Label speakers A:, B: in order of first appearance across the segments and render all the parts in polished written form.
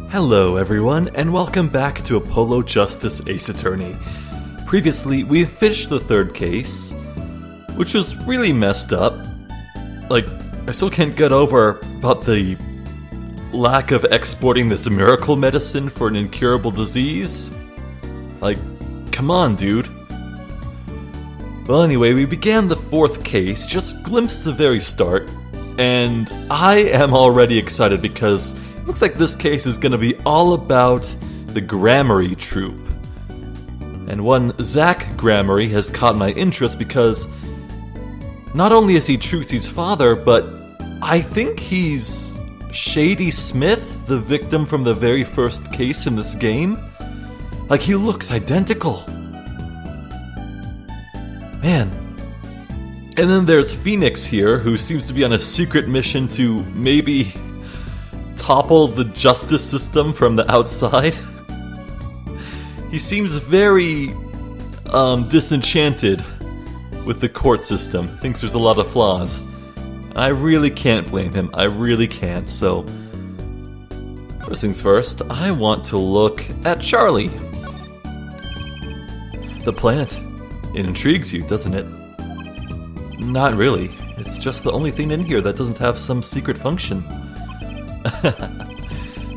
A: Hello everyone, and welcome back to Apollo Justice Ace Attorney. Previously, we finished the third case, which was really messed up. I still can't get over about the lack of exporting this miracle medicine for an incurable disease. Come on, dude. Well, anyway, we began the fourth case, just glimpsed the very start, and I am already excited because it looks like this case is going to be all about the Gramarye troupe. And one Zach Gramarye has caught my interest because not only is he Trucy's father, but I think he's Shady Smith, the victim from the very first case in this game. He looks identical. Man. And then there's Phoenix here, who seems to be on a secret mission to maybe topple the justice system from the outside. He seems very disenchanted with the court system, thinks there's a lot of flaws. I really can't blame him, I really can't. So, first things first, I want to look at Charlie. The plant. It intrigues you, doesn't it? Not really. It's just the only thing in here that doesn't have some secret function.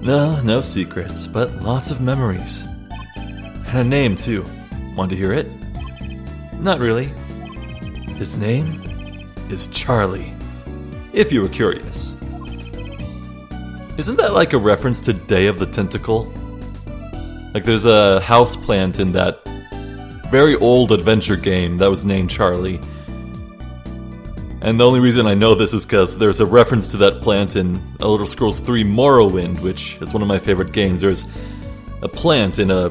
A: No secrets, but lots of memories. And a name, too. Want to hear it? Not really. His name is Charlie, if you were curious. Isn't that like a reference to Day of the Tentacle? There's a houseplant in that very old adventure game that was named Charlie. And the only reason I know this is because there's a reference to that plant in Elder Scrolls 3 Morrowind, which is one of my favorite games. There's a plant in a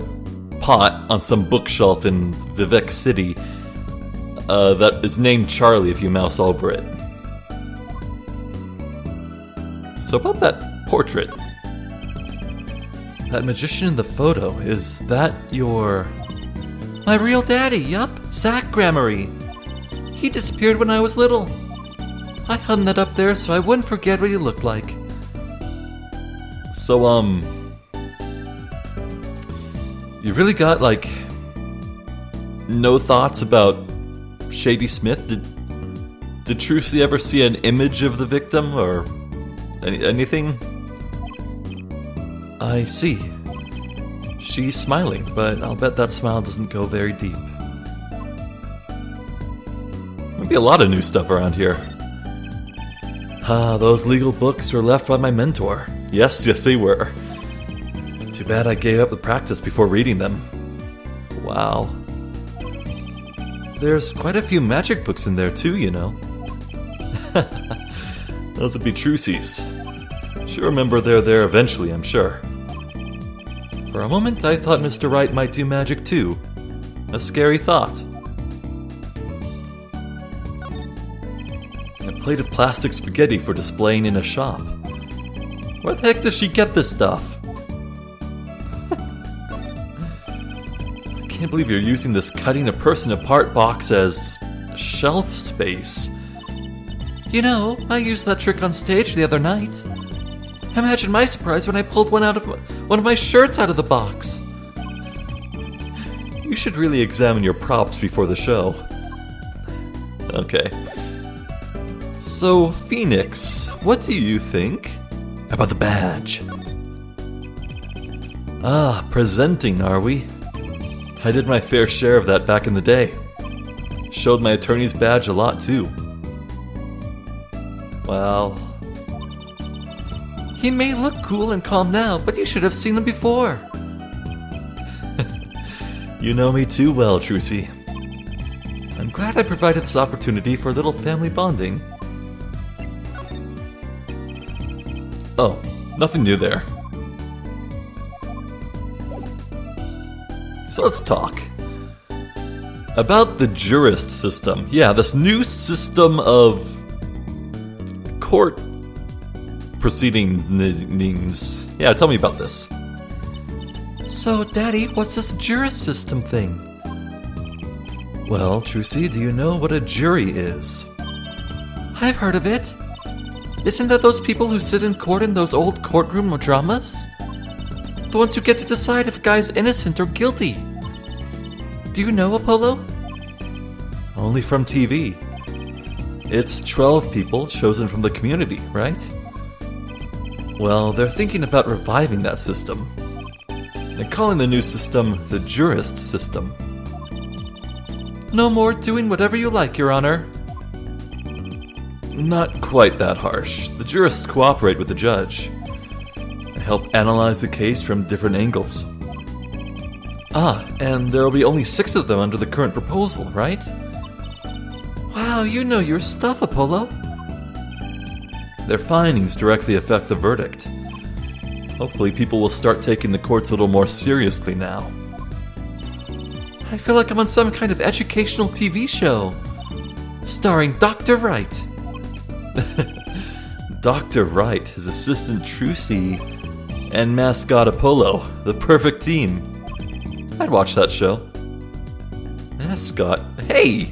A: pot on some bookshelf in Vivek City that is named Charlie if you mouse over it. So about that portrait. That magician in the photo, is that your... My real daddy, yup, Zach Gramarye. He disappeared when I was little. I hung that up there so I wouldn't forget what he looked like. So, you really got, no thoughts about Shady Smith? Did Trucy ever see an image of the victim, or anything? I see. She's smiling, but I'll bet that smile doesn't go very deep. Maybe a lot of new stuff around here. Those legal books were left by my mentor. Yes, they were. Too bad I gave up the practice before reading them. Wow. There's quite a few magic books in there too, you know. Those would be Trucy's. She'll remember they're there eventually, I'm sure. For a moment, I thought Mr. Wright might do magic too. A scary thought. A plate of plastic spaghetti for displaying in a shop. Where the heck does she get this stuff? I can't believe you're using this cutting a person apart box as shelf space. You know, I used that trick on stage the other night. Imagine my surprise when I pulled one of my shirts out of the box. You should really examine your props before the show. Okay. So, Phoenix, what do you think about the badge? Presenting, are we? I did my fair share of that back in the day. Showed my attorney's badge a lot, too. Well... He may look cool and calm now, but you should have seen him before. You know me too well, Trucy. I'm glad I provided this opportunity for a little family bonding. Oh, nothing new there. So let's talk about the jurist system. Yeah, this new system of court proceedings. Yeah, tell me about this. So, Daddy, what's this jurist system thing? Well, Trucy, do you know what a jury is?
B: I've heard of it. Isn't that those people who sit in court in those old courtroom dramas? The ones who get to decide if a guy's innocent or guilty. Do you know Apollo?
A: Only from TV. It's 12 people chosen from the community, right? Well, they're thinking about reviving that system. And calling the new system the jurist system.
B: No more doing whatever you like, Your Honor.
A: Not quite that harsh. The jurists cooperate with the judge. They help analyze the case from different angles. And there will be only 6 of them under the current proposal, right?
B: Wow, you know your stuff, Apollo.
A: Their findings directly affect the verdict. Hopefully people will start taking the courts a little more seriously now.
B: I feel like I'm on some kind of educational TV show. Starring Dr. Wright.
A: Dr. Wright, his assistant Trucy, and mascot Apollo, the perfect team. I'd watch that show. Mascot? Hey!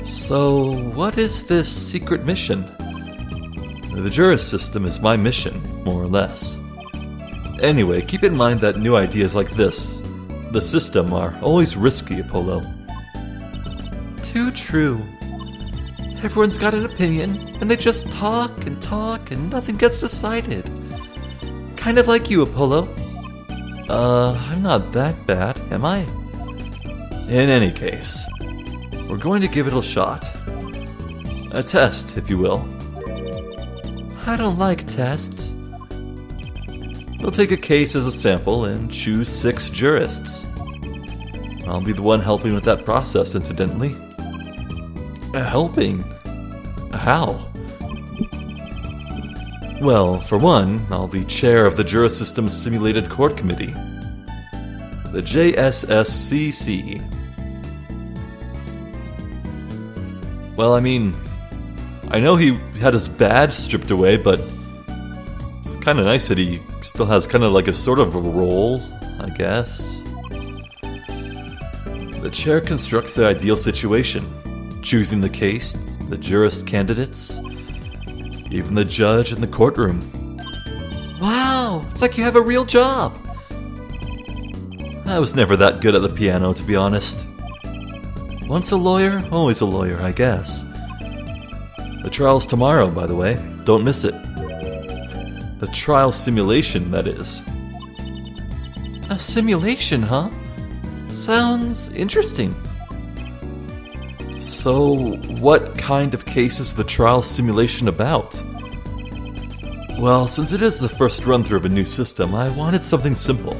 A: So, what is this secret mission? The jurist system is my mission, more or less. Anyway, keep in mind that new ideas like this, the system, are always risky, Apollo.
B: Too true. Everyone's got an opinion, and they just talk, and nothing gets decided. Kind of like you, Apollo.
A: I'm not that bad, am I? In any case, we're going to give it a shot. A test, if you will.
B: I don't like tests.
A: We'll take a case as a sample and choose 6 jurists. I'll be the one helping with that process, incidentally. Helping? How? Well, for one, I'll be chair of the Jurist Systems Simulated Court Committee. The JSSCC. Well, I mean, I know he had his badge stripped away, but it's kind of nice that he still has kind of like a sort of a role, I guess. The chair constructs the ideal situation, choosing the case, the jurist candidates, even the judge in the courtroom.
B: Wow, it's like you have a real job.
A: I was never that good at the piano, to be honest. Once a lawyer, always a lawyer, I guess. The trial's tomorrow, by the way. Don't miss it. The trial simulation, that is.
B: A simulation, huh? Sounds interesting.
A: So, what kind of case is the trial simulation about? Well, since it is the first run-through of a new system, I wanted something simple.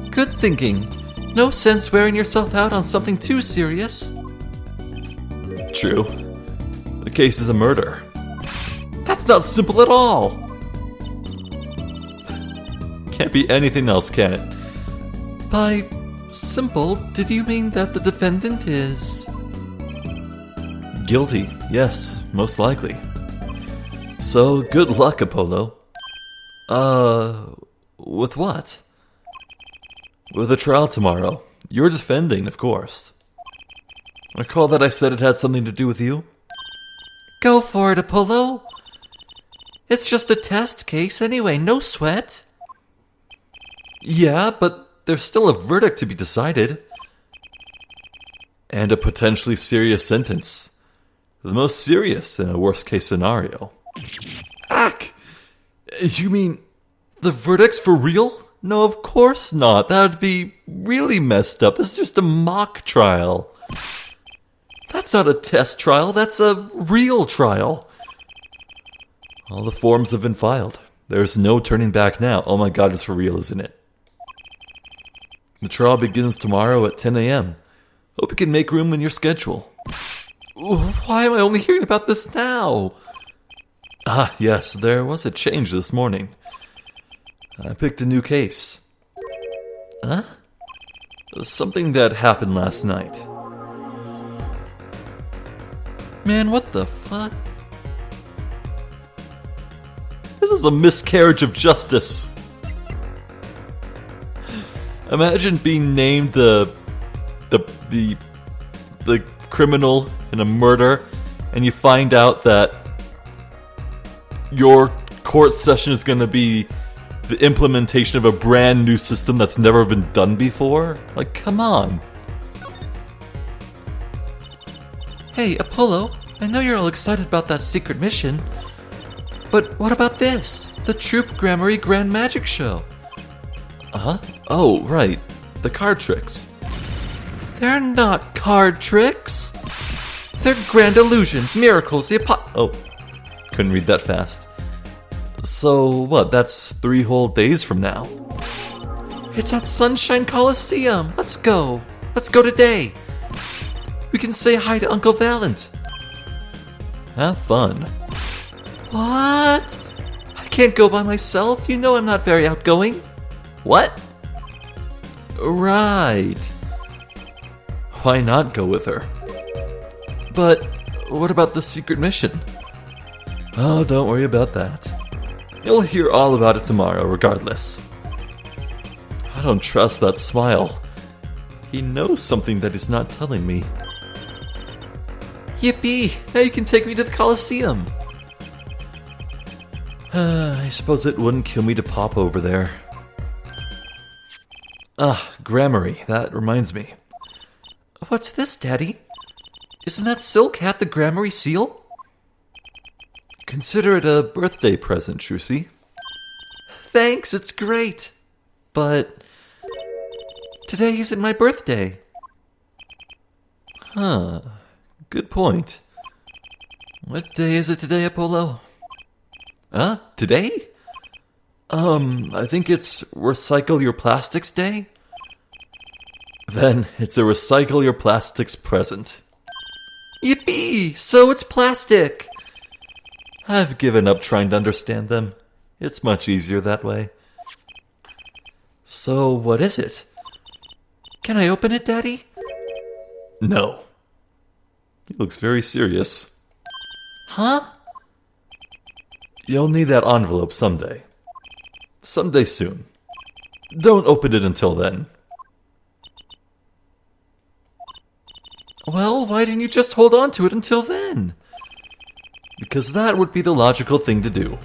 B: Good thinking. No sense wearing yourself out on something too serious.
A: True. The case is a murder.
B: That's not simple at all.
A: Can't be anything else, can it?
B: By simple, did you mean that the defendant is...
A: Guilty, yes, most likely. So, good luck, Apollo. With what? With the trial tomorrow. You're defending, of course. Recall that I said it had something to do with you?
B: Go for it, Apollo. It's just a test case anyway, no sweat.
A: Yeah, but there's still a verdict to be decided. And a potentially serious sentence. The most serious in a worst-case scenario. Ack! You mean the verdict's for real? No, of course not. That would be really messed up. This is just a mock trial. That's not a test trial. That's a real trial. All the forms have been filed. There's no turning back now. Oh my god, it's for real, isn't it? The trial begins tomorrow at 10 a.m. Hope you can make room in your schedule.
B: Why am I only hearing about this now?
A: Ah, yes, there was a change this morning. I picked a new case.
B: Huh?
A: Something that happened last night.
B: Man, what the fuck?
A: This is a miscarriage of justice. Imagine being named the criminal in a murder, and you find out that your court session is going to be the implementation of a brand new system that's never been done before? Like, come on.
B: Hey, Apollo, I know you're all excited about that secret mission, but what about this? The Troop Gramarye Grand Magic Show.
A: Uh-huh. Oh, right. The card tricks.
B: They're not card tricks. They're grand illusions, miracles,
A: Oh, couldn't read that fast. So, what, that's 3 whole days from now?
B: It's at Sunshine Coliseum. Let's go. Let's go today. We can say hi to Uncle Valent.
A: Have fun.
B: What? I can't go by myself. You know I'm not very outgoing.
A: What? Right. Why not go with her? But what about the secret mission? Oh, don't worry about that. You'll hear all about it tomorrow, regardless. I don't trust that smile. He knows something that he's not telling me.
B: Yippee! Now you can take me to the Coliseum.
A: I suppose it wouldn't kill me to pop over there. Gramarye, that reminds me.
B: What's this, Daddy? Isn't that silk hat the Gramarye seal?
A: Consider it a birthday present, Trucy.
B: Thanks, it's great. But today isn't my birthday.
A: Huh. Good point. What day is it today, Apollo? Today? I think it's Recycle Your Plastics Day? Then it's a Recycle Your Plastics present.
B: Yippee! So it's plastic!
A: I've given up trying to understand them. It's much easier that way. So, what is it?
B: Can I open it, Daddy?
A: No. He looks very serious.
B: Huh?
A: You'll need that envelope someday. Someday soon. Don't open it until then.
B: Well, why didn't you just hold on to it until then?
A: Because that would be the logical thing to do.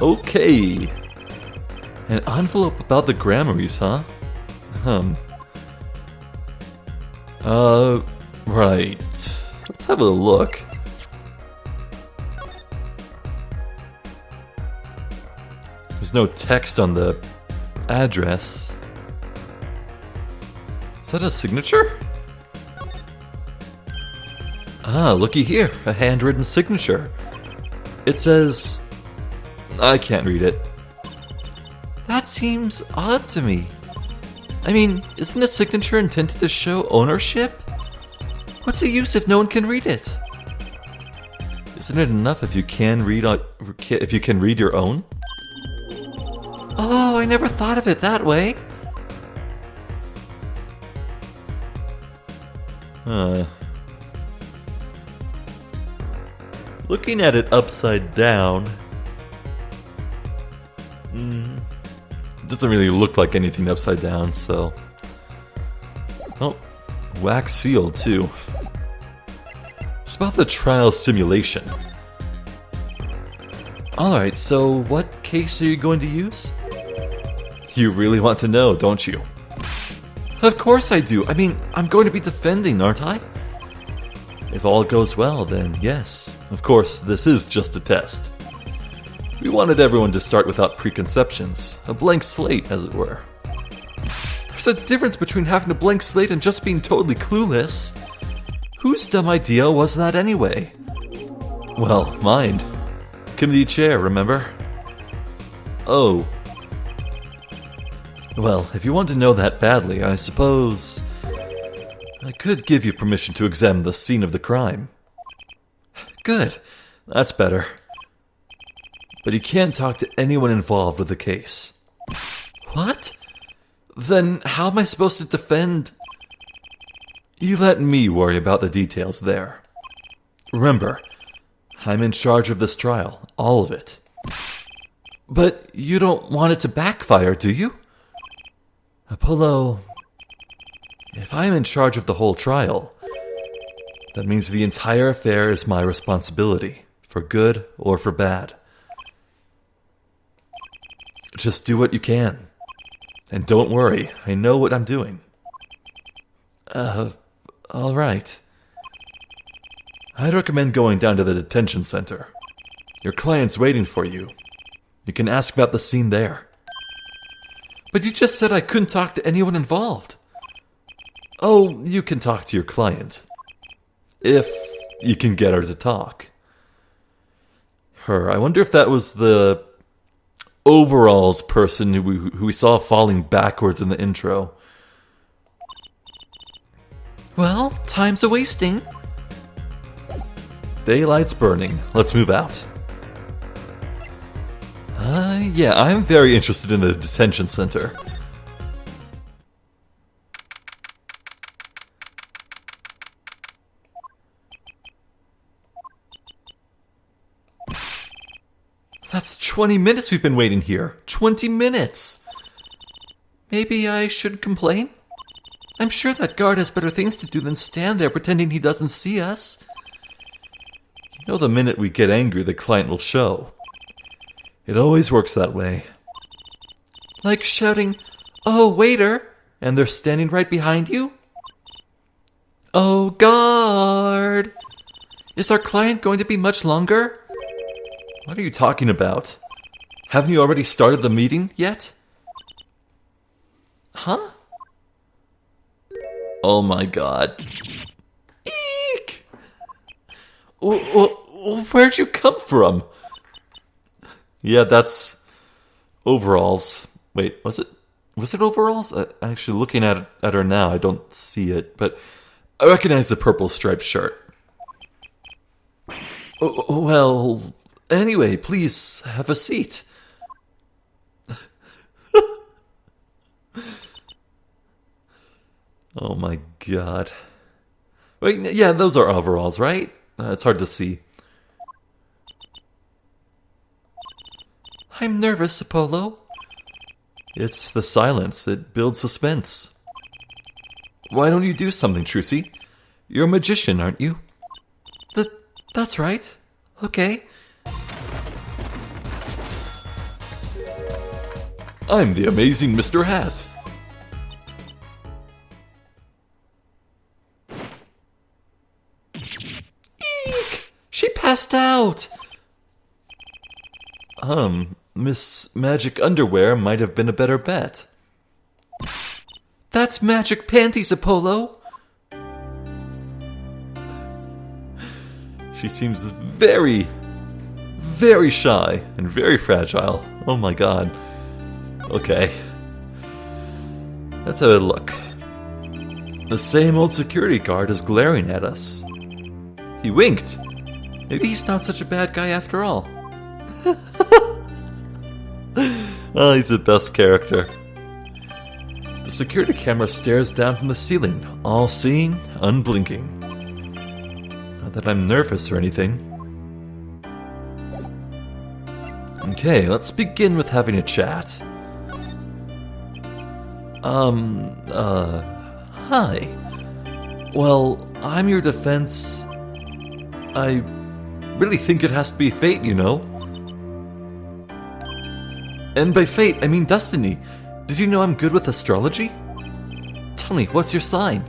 A: Okay. An envelope about the Gramaryes, huh? Right. Let's have a look. There's no text on the address. Is that a signature? Looky here, a handwritten signature. It says... I can't read it.
B: That seems odd to me. I mean, isn't a signature intended to show ownership? What's the use if no one can read it?
A: Isn't it enough if you can read your own?
B: Oh, I never thought of it that way.
A: Looking at it upside down, doesn't really look like anything upside down, so... Oh, wax seal, too. It's about the trial simulation. Alright, so what case are you going to use? You really want to know, don't you?
B: Of course I do. I mean, I'm going to be defending, aren't I?
A: If all goes well, then yes. Of course, this is just a test. We wanted everyone to start without preconceptions, a blank slate, as it were.
B: There's a difference between having a blank slate and just being totally clueless.
A: Whose dumb idea was that anyway? Well, mine. Committee chair, remember? Oh. Well, if you want to know that badly, I suppose... I could give you permission to examine the scene of the crime. Good. That's better. But you can't talk to anyone involved with the case.
B: What? Then how am I supposed to defend...
A: You let me worry about the details there. Remember, I'm in charge of this trial, all of it.
B: But you don't want it to backfire, do you?
A: Apollo, If I'm in charge of the whole trial, that means the entire affair is my responsibility, for good or for bad. Just do what you can. And don't worry, I know what I'm doing. Alright. I'd recommend going down to the detention center. Your client's waiting for you. You can ask about the scene there.
B: But you just said I couldn't talk to anyone involved.
A: Oh, you can talk to your client. If you can get her to talk. I wonder if that was the overalls person who we saw falling backwards in the intro.
B: Well, time's a-wasting.
A: Daylight's burning. Let's move out. Yeah, I'm very interested in the detention center.
B: That's 20 minutes we've been waiting here. 20 minutes! Maybe I should complain? I'm sure that guard has better things to do than stand there pretending he doesn't see us.
A: You know, the minute we get angry, the client will show. It always works that way.
B: Like shouting, "Oh, waiter!" and they're standing right behind you? Oh, guard! Is our client going to be much longer?
A: What are you talking about? Haven't you already started the meeting yet?
B: Huh?
A: Oh my god.
B: Eek! Where'd you come from?
A: Yeah, that's overalls. Wait, was it overalls? Actually, looking at her now, I don't see it, but I recognize the purple striped shirt. Well, anyway, please have a seat. Oh my god. Wait, yeah, those are overalls, right? It's hard to see.
B: I'm nervous, Apollo.
A: It's the silence. It builds suspense. Why don't you do something, Trucy? You're a magician, aren't you?
B: That's right. Okay.
A: I'm the amazing Mr. Hat.
B: Eek! She passed out!
A: Miss Magic Underwear might have been a better bet.
B: That's magic panties, Apollo.
A: She seems very, very shy and very fragile. Oh my god. Okay. Let's have a look. The same old security guard is glaring at us. He winked.
B: Maybe he's not such a bad guy after all.
A: Oh, he's the best character. The security camera stares down from the ceiling, all-seeing, unblinking. Not that I'm nervous or anything. Okay, let's begin with having a chat. Hi. Well, I'm your defense. I really think it has to be fate, you know. And by fate, I mean destiny. Did you know I'm good with astrology? Tell me, what's your sign?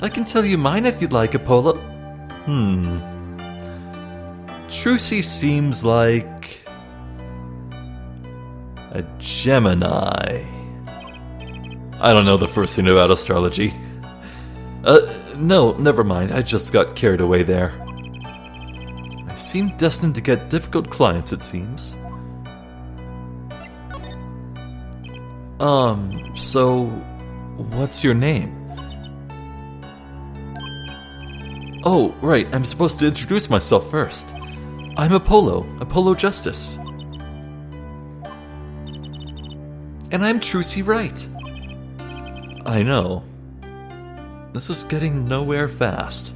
B: I can tell you mine if you'd like, Apollo.
A: Trucy seems like a Gemini. I don't know the first thing about astrology. No, never mind. I just got carried away there. I seem destined to get difficult clients, it seems. So, what's your name? Oh, right, I'm supposed to introduce myself first. I'm Apollo Justice.
B: And I'm Trucy Wright.
A: I know. This is getting nowhere fast.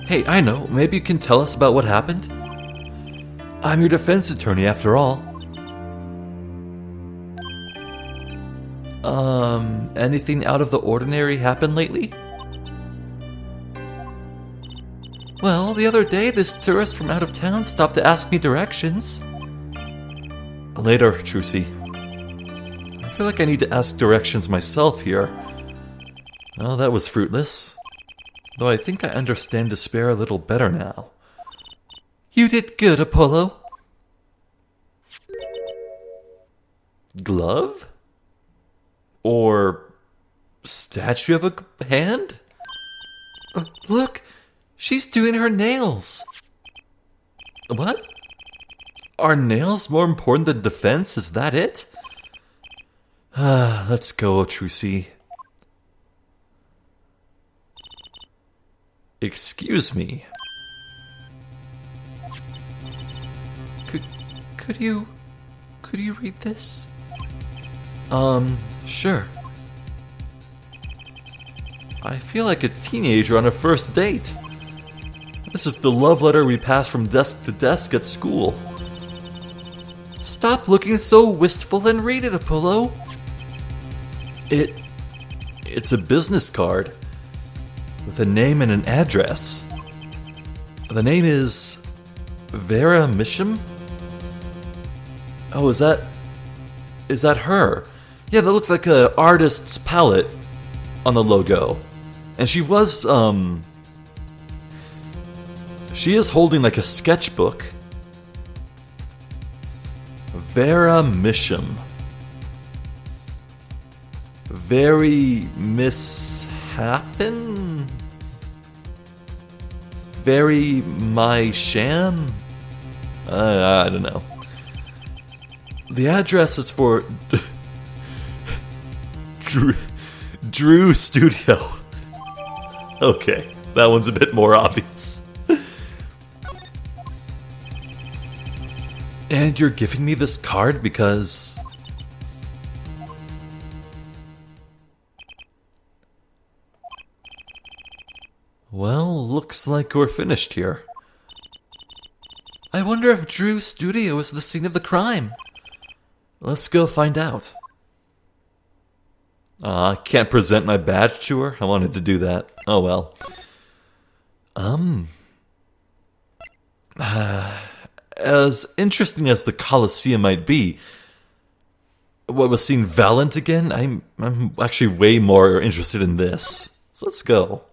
A: Hey, I know, maybe you can tell us about what happened? I'm your defense attorney after all.
B: Anything out of the ordinary happened lately? Well, the other day, this tourist from out of town stopped to ask me directions. Later, Trucy. I feel like I need to ask directions myself here. Well, that was fruitless. Though I think I understand despair a little better now. You did good, Apollo. Glove? Or statue of a hand? Look, she's doing her nails. What? Are nails more important than defense? Is that it? Let's go, Trucy. Excuse me. Could you read this? Sure. I feel like a teenager on a first date. This is the love letter we pass from desk to desk at school. Stop looking so wistful and read it, Apollo. It's a business card with a name and an address. The name is Vera Misham? Oh, is that her? Yeah, that looks like a artist's palette on the logo. And she is holding like a sketchbook. Vera Misham. Very mishappen? Very my sham? I don't know. The address is for Drew Studio. Okay, that one's a bit more obvious. And you're giving me this card because... Well, looks like we're finished here. I wonder if Drew Studio is the scene of the crime. Let's go find out. I can't present my badge to her. I wanted to do that. Oh well. As interesting as the Colosseum might be, what was seeing Valent again? I'm actually way more interested in this. So let's go.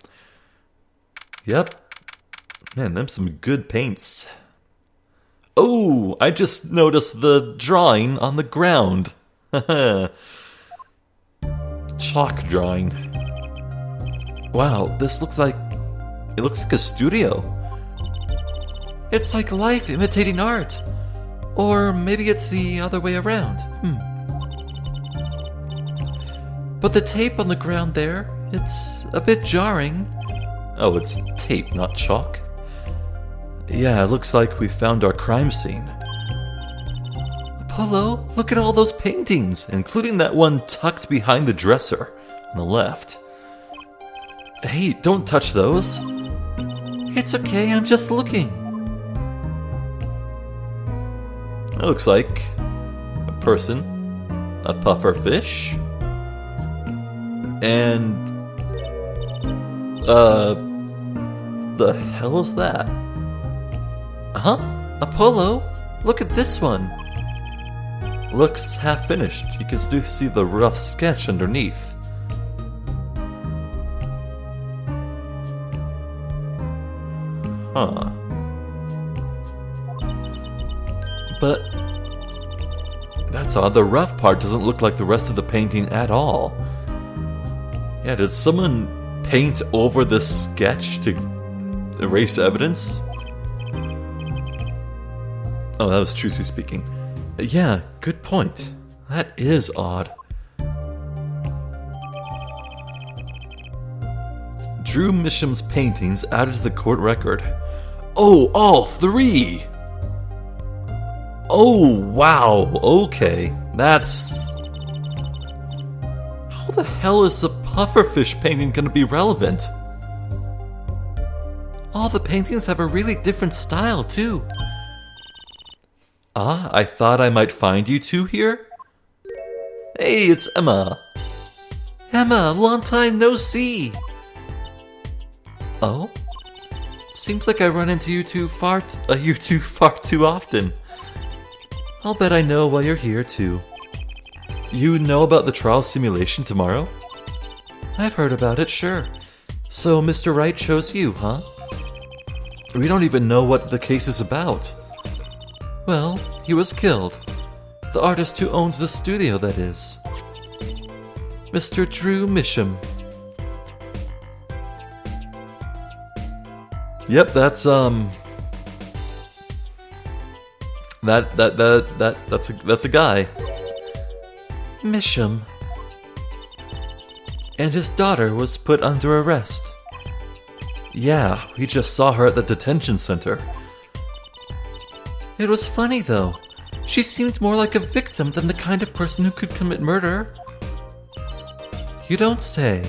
B: Yep. Man, them some good paints. Oh, I just noticed the drawing on the ground. Chalk drawing. Wow, this looks like... It looks like a studio. It's like life imitating art. Or maybe it's the other way around. But the tape on the ground there, it's a bit jarring. Oh, it's tape, not chalk. Yeah, it looks like we found our crime scene. Apollo, look at all those paintings, including that one tucked behind the dresser on the left. Hey, don't touch those. It's okay, I'm just looking. It looks like a person, a puffer fish, and the hell is that? Huh? Apollo, look at this one. Looks half finished. You can still see the rough sketch underneath. Huh. But that's odd. The rough part doesn't look like the rest of the painting at all. Yeah, did someone paint over this sketch to erase evidence? Oh, that was Trucy speaking. Yeah, good point. That is odd. Drew Misham's paintings added to the court record. Oh, all three! Oh, wow, okay. That's... How the hell is the pufferfish painting gonna be relevant? All the paintings have a really different style, too. Ah, I thought I might find you two here? Hey, it's Emma. Emma, long time no see! Oh? Seems like I run into you two far too often. I'll bet I know why you're here too. You know about the trial simulation tomorrow? I've heard about it, sure. So Mr. Wright chose you, huh? We don't even know what the case is about. Well, he was killed. The artist who owns the studio, that is. Mr. Drew Misham.
A: Yep, that's that's a guy.
B: Misham. And his daughter was put under arrest.
A: Yeah, we just saw her at the detention center.
B: It was funny though. She seemed more like a victim than the kind of person who could commit murder. You don't say.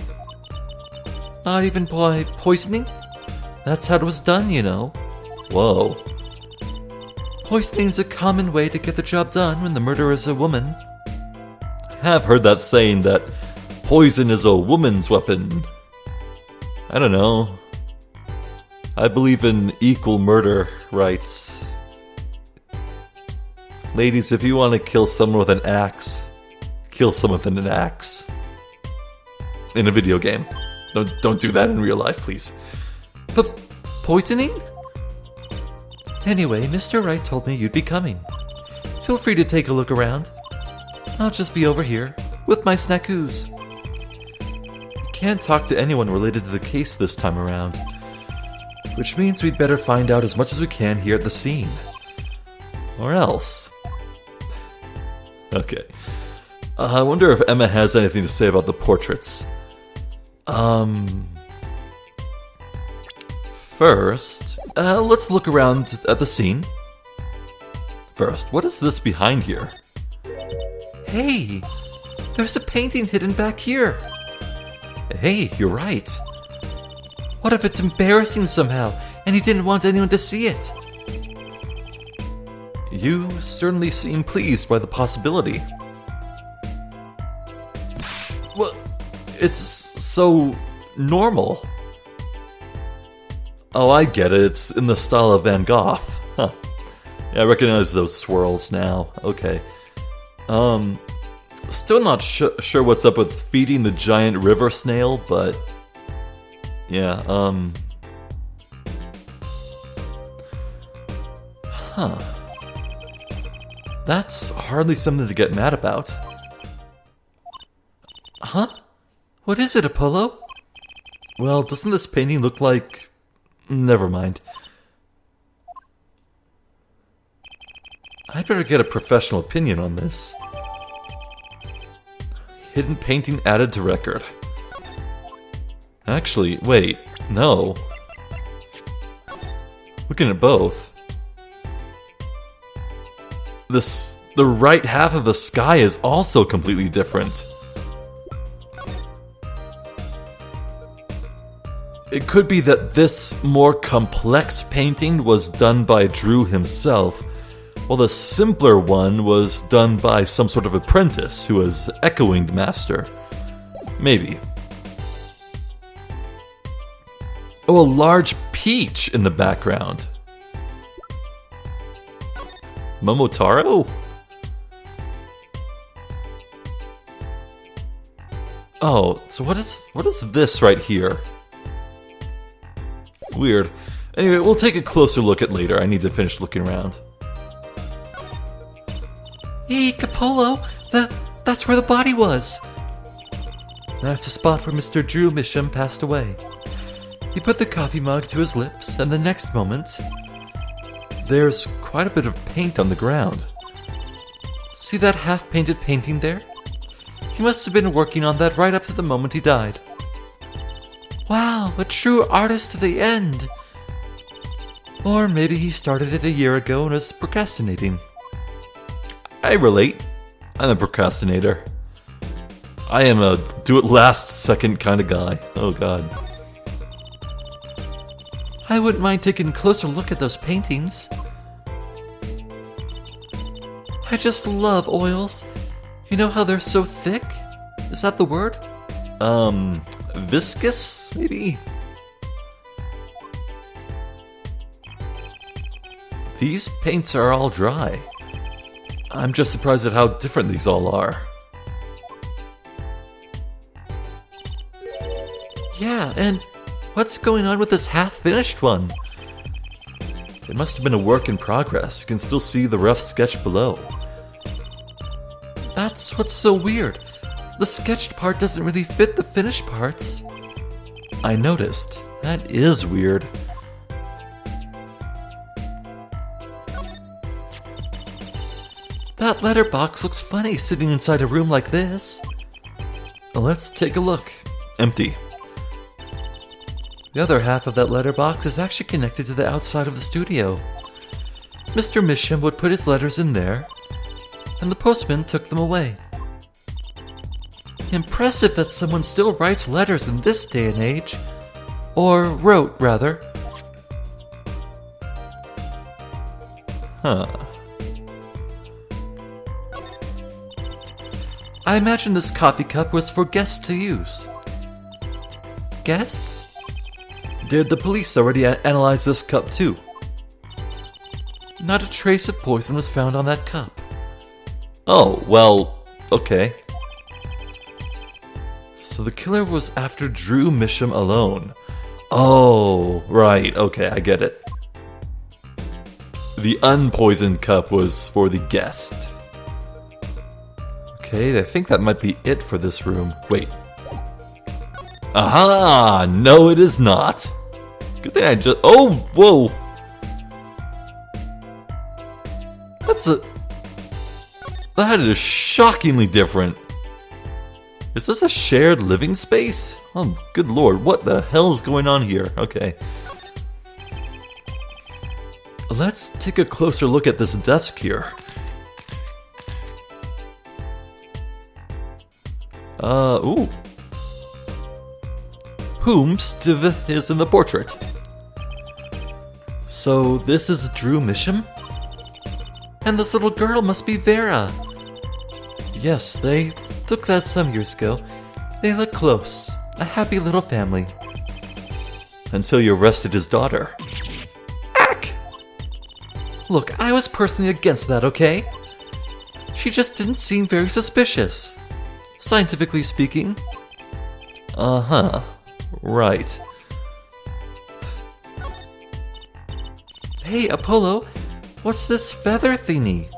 B: Not even by poisoning? That's how it was done, you know.
A: Whoa.
B: Poisoning's a common way to get the job done when the murderer is a woman.
A: I have heard that saying that poison is a woman's weapon. I don't know. I believe in equal murder rights. Ladies, if you want to kill someone with an axe, kill someone with an axe. In a video game. Don't do that in real life, please.
B: Poisoning? Anyway, Mr. Wright told me you'd be coming. Feel free to take a look around. I'll just be over here, with my snackoos.
A: Can't talk to anyone related to the case this time around. Which means we'd better find out as much as we can here at the scene. Or else. Okay. I wonder if Emma has anything to say about the portraits. First, let's look around at the scene. First, what is this behind here?
B: Hey! There's a painting hidden back here.
A: Hey, you're right.
B: What if it's embarrassing somehow, and he didn't want anyone to see it?
A: You certainly seem pleased by the possibility. Well, it's so normal. Oh, I get it. It's in the style of Van Gogh. Huh. Yeah, I recognize those swirls now. Okay. Still not sure what's up with feeding the giant river snail, but... yeah, huh. That's hardly something to get mad about.
B: Huh? What is it, Apollo?
A: Well, doesn't this painting look like... Never mind. I'd better get a professional opinion on this. Hidden painting added to record. Actually, wait, no. Looking at both. The right half of the sky is also completely different. It could be that this more complex painting was done by Drew himself, while the simpler one was done by some sort of apprentice who was echoing the master. Maybe. Oh, a large peach in the background. Momotaro? Oh, so what is this right here? Weird. Anyway, we'll take a closer look at later. I need to finish looking around.
B: Hey, Capolo! That's where the body was! That's the spot where Mr. Drew Misham passed away. He put the coffee mug to his lips, and the next moment...
A: there's quite a bit of paint on the ground.
B: See that half-painted painting there? He must have been working on that right up to the moment he died. Wow, a true artist to the end! Or maybe he started it a year ago and was procrastinating.
A: I relate. I'm a procrastinator. I am a do-it-last-second kind of guy. Oh god.
B: I wouldn't mind taking a closer look at those paintings. I just love oils. You know how they're so thick? Is that the word?
A: Viscous, maybe? These paints are all dry. I'm just surprised at how different these all are. Yeah, and what's going on with this half-finished one? It must have been a work in progress. You can still see the rough sketch below. That's what's so weird. The sketched part doesn't really fit the finished parts. I noticed. That is weird. That letterbox looks funny sitting inside a room like this. Let's take a look. Empty. The other half of that letterbox is actually connected to the outside of the studio. Mr. Misham would put his letters in there, and the postman took them away. Impressive that someone still writes letters in this day and age. Or wrote, rather. Huh. I imagine this coffee cup was for guests to use. Guests? Did the police already analyze this cup too? Not a trace of poison was found on that cup. Oh, well, okay. So the killer was after Drew Misham alone. Oh, right, okay, I get it. The unpoisoned cup was for the guest. Okay, I think that might be it for this room. Wait. Aha! No, it is not. Good thing I just... Oh, whoa! That is shockingly different. Is this a shared living space? Oh, good lord, what the hell is going on here? Okay. Let's take a closer look at this desk here. Ooh. Whomst is in the portrait. So this is Drew Misham? And this little girl must be Vera. Yes, they took that some years ago. They look close. A happy little family. Until you arrested his daughter. Ack! Look, I was personally against that, okay? She just didn't seem very suspicious. Scientifically speaking. Uh-huh. Right. Hey, Apollo, what's this feather thingy?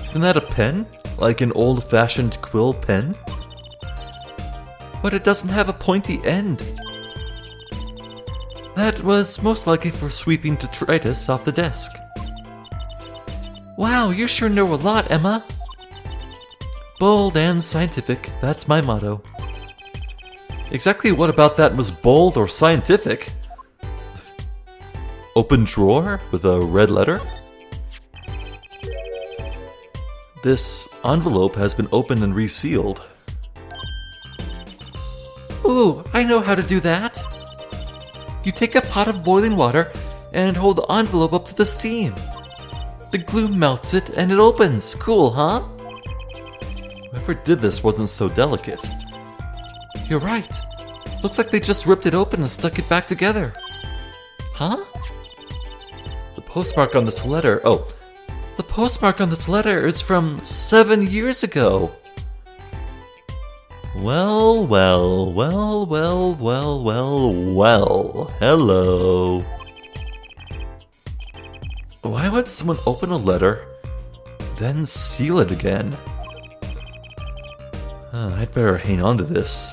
A: Isn't that a pen? Like an old-fashioned quill pen? But it doesn't have a pointy end. That was most likely for sweeping detritus off the desk. Wow, you sure know a lot, Emma. Bold and scientific, that's my motto. Exactly what about that was bold or scientific? Open drawer with a red letter? This envelope has been opened and resealed. Ooh, I know how to do that. You take a pot of boiling water and hold the envelope up to the steam. The glue melts it and it opens. Cool, huh? Whoever did this wasn't so delicate. You're right. Looks like they just ripped it open and stuck it back together. Huh? The postmark on this letter... Oh. The postmark on this letter is from 7 years ago. Well. Hello. Why would someone open a letter, then seal it again? I'd better hang on to this.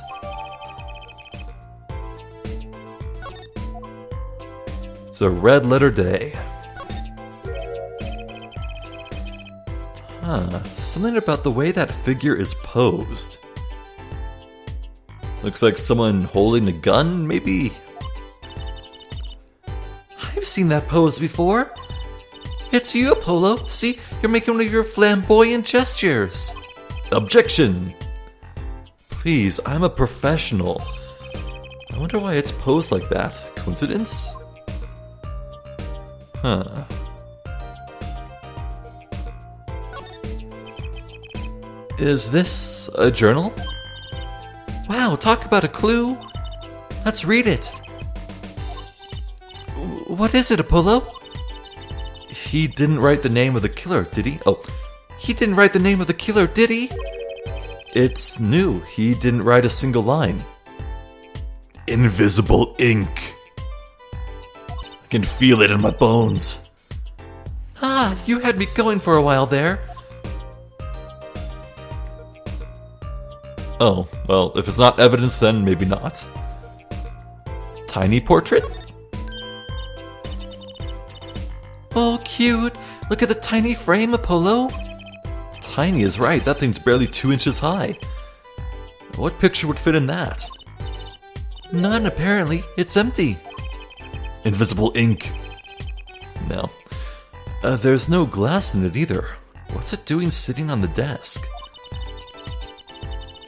A: It's a red letter day. Something about the way that figure is posed. Looks like someone holding a gun, maybe? I've seen that pose before. It's you, Apollo. See, you're making one of your flamboyant gestures. Objection! Please, I'm a professional. I wonder why it's posed like that. Coincidence? Huh. Is this a journal?
B: Wow, talk about a clue. Let's read it. What is it, Apollo?
A: He didn't write the name of the killer, did he? Oh,
B: He didn't write the name of the killer, did he?
A: it's new. He didn't write a single line. Invisible ink. I can feel it in my bones.
B: Ah, you had me going for a while there.
A: Oh, well, if it's not evidence, then maybe not. Tiny portrait?
B: Oh, cute. Look at the tiny frame, Apollo.
A: Tiny is right. That thing's barely 2 inches high. What picture would fit in that?
B: None, apparently. It's empty.
A: Invisible ink. No. There's no glass in it either. What's it doing sitting on the desk?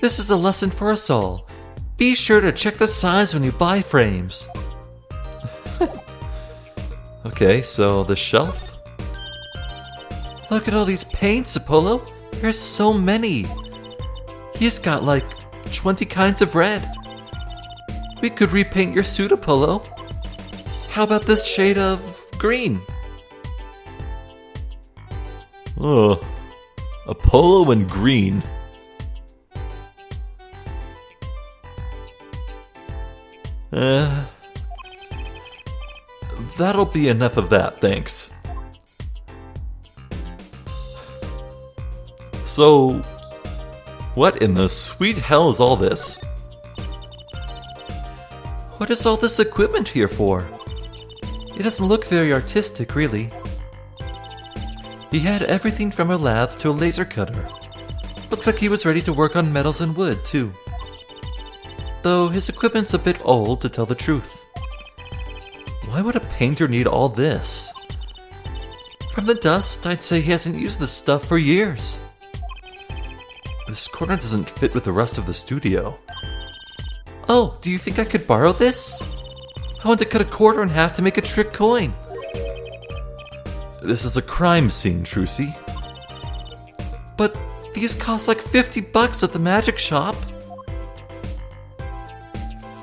B: This is a lesson for us all. Be sure to check the size when you buy frames.
A: Okay, so the shelf?
B: Look at all these paints, Apollo. There's so many. He's got like 20 kinds of red. We could repaint your suit, Apollo. How about this shade of green?
A: Ugh. Apollo and green. That'll be enough of that, thanks. So, what in the sweet hell is all this?
B: What is all this equipment here for? It doesn't look very artistic, really. He had everything from a lathe to a laser cutter. Looks like he was ready to work on metals and wood, too. Though his equipment's a bit old, to tell the truth.
A: Why would a painter need all this?
B: From the dust, I'd say he hasn't used this stuff for years.
A: This corner doesn't fit with the rest of the studio.
B: Oh, do you think I could borrow this? I want to cut a quarter in half to make a trick coin.
A: This is a crime scene, Trucy.
B: But these cost like $50 at the magic shop.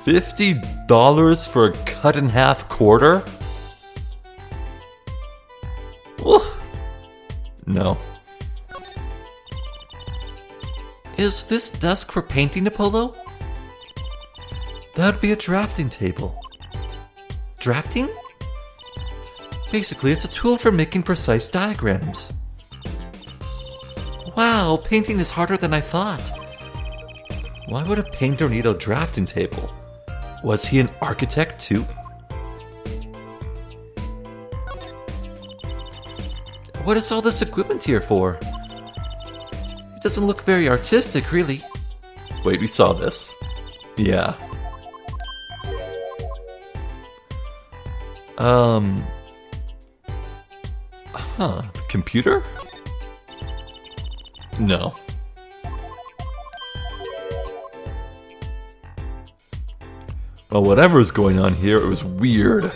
A: $50 for a cut-in-half quarter? Ugh. No.
B: Is this desk for painting, Apollo? That would be a drafting table. Drafting? Basically, it's a tool for making precise diagrams. Wow, painting is harder than I thought.
A: Why would a painter need a drafting table? Was he an architect too?
B: What is all this equipment here for? It doesn't look very artistic, really.
A: Wait, we saw this. Yeah. The computer? No. Well, whatever's going on here, it was weird.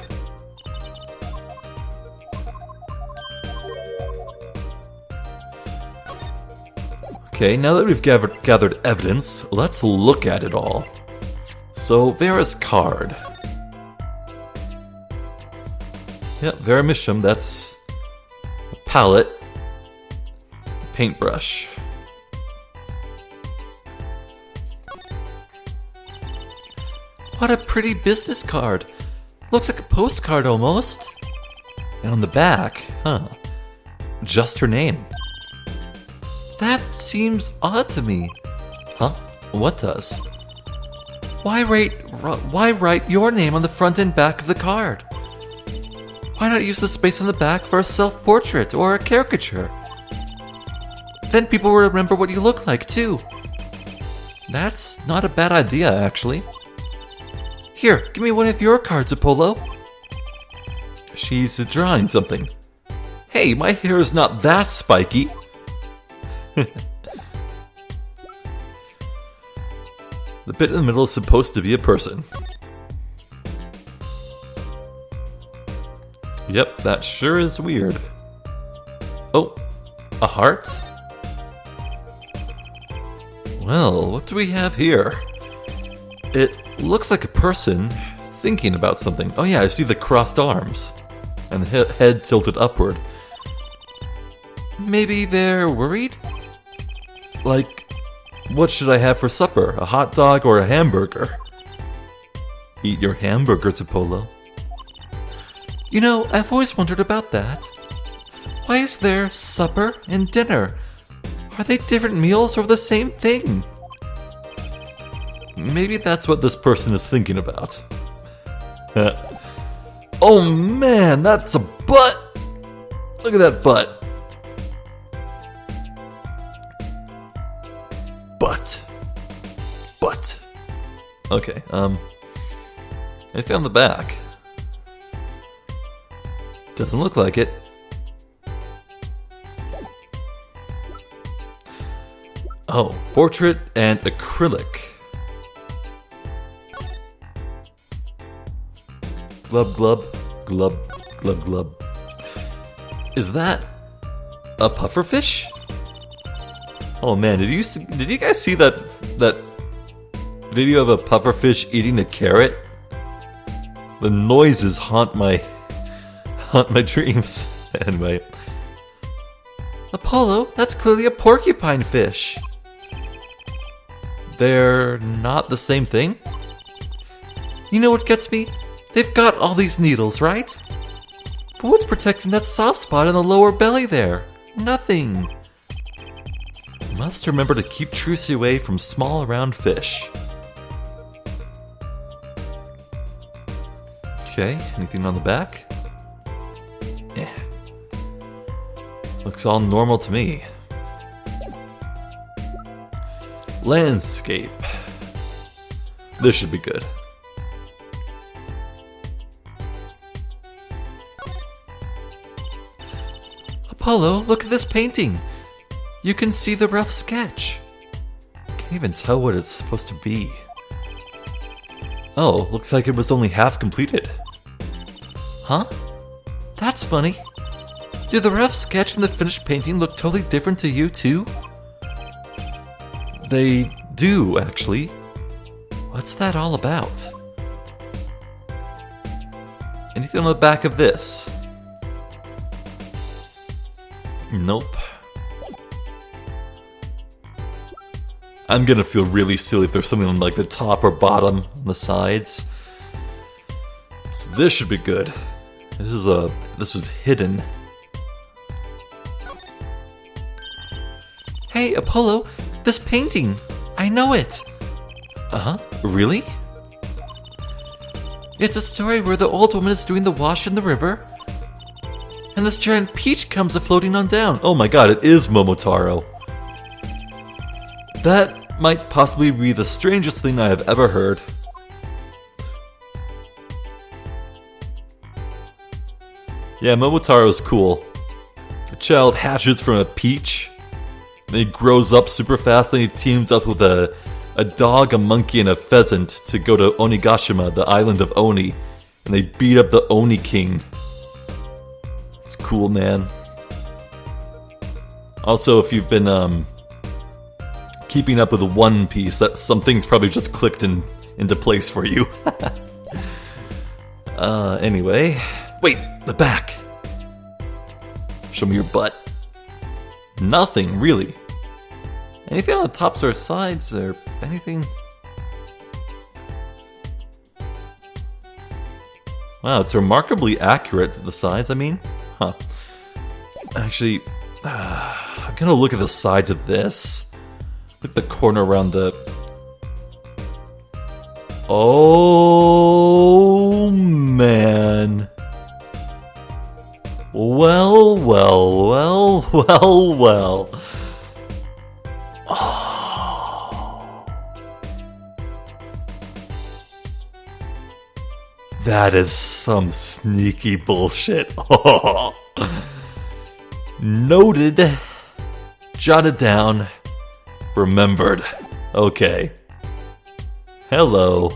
A: Okay, now that we've gathered evidence, let's look at it all. So, Vera's card. Yep, Vera Misham, that's a palette, paintbrush.
B: What a pretty business card. Looks like a postcard almost.
A: And on the back, just her name.
B: That seems odd to me.
A: Huh? What does?
B: Why write your name on the front and back of the card? Why not use the space on the back for a self-portrait or a caricature? Then people will remember what you look like, too.
A: That's not a bad idea, actually.
B: Here, give me one of your cards, Apollo.
A: She's drawing something. Hey, my hair is not that spiky. The bit in the middle is supposed to be a person. Yep, that sure is weird. Oh, a heart? Well, what do we have here?
B: It looks like a person thinking about something. Oh yeah, I see the crossed arms. And the head tilted upward. Maybe they're worried? Like, what should I have for supper? A hot dog or a hamburger? Eat your hamburgers, Apollo. You know, I've always wondered about that. Why is there supper and dinner? Are they different meals or the same thing? Maybe that's what this person is thinking about. Oh man, that's a butt! Look at that butt. Butt. Okay, anything on the back? Doesn't look like it. Oh, portrait and acrylic. Glub, glub, glub, glub, glub. Is that a pufferfish? Oh man, did you guys see that video of a pufferfish eating a carrot? The noises haunt my dreams. Anyway. Apollo, that's clearly a porcupine fish. They're not the same thing? You know what gets me? They've got all these needles, right? But what's protecting that soft spot in the lower belly there? Nothing. Must remember to keep Trucy away from small round fish. Okay, anything on the back? Yeah. Looks all normal to me. Landscape. This should be good. Apollo, look at this painting. You can see the rough sketch. Can't even tell what it's supposed to be. Oh, looks like it was only half completed. Huh? That's funny. Do the rough sketch and the finished painting look totally different to you too? They do, actually. What's that all about? Anything on the back of this? Nope. I'm gonna feel really silly if there's something on like the top or bottom on the sides. So this should be good. This was hidden. Hey, Apollo, this painting. I know it. Uh-huh, really? It's a story where the old woman is doing the wash in the river, and this giant peach comes a-floating on down. Oh my god, it is Momotaro. That might possibly be the strangest thing I have ever heard. Yeah, Momotaro's cool. A child hatches from a peach, then he grows up super fast, then he teams up with a dog, a monkey, and a pheasant to go to Onigashima, the island of Oni, and they beat up the Oni King. It's cool, man. Also, if you've been keeping up with One Piece, that some things probably just clicked into place for you. Anyway. Wait, the back. Show me your butt. Nothing, really. Anything on the tops or sides or anything? Wow, it's remarkably accurate to the sides, I mean. Huh. Actually, I'm gonna look at the sides of this. Look at the corner around the... Oh, man. Well. Oh. That is some sneaky bullshit. Oh. Noted. Jotted down. Remembered. Okay. Hello.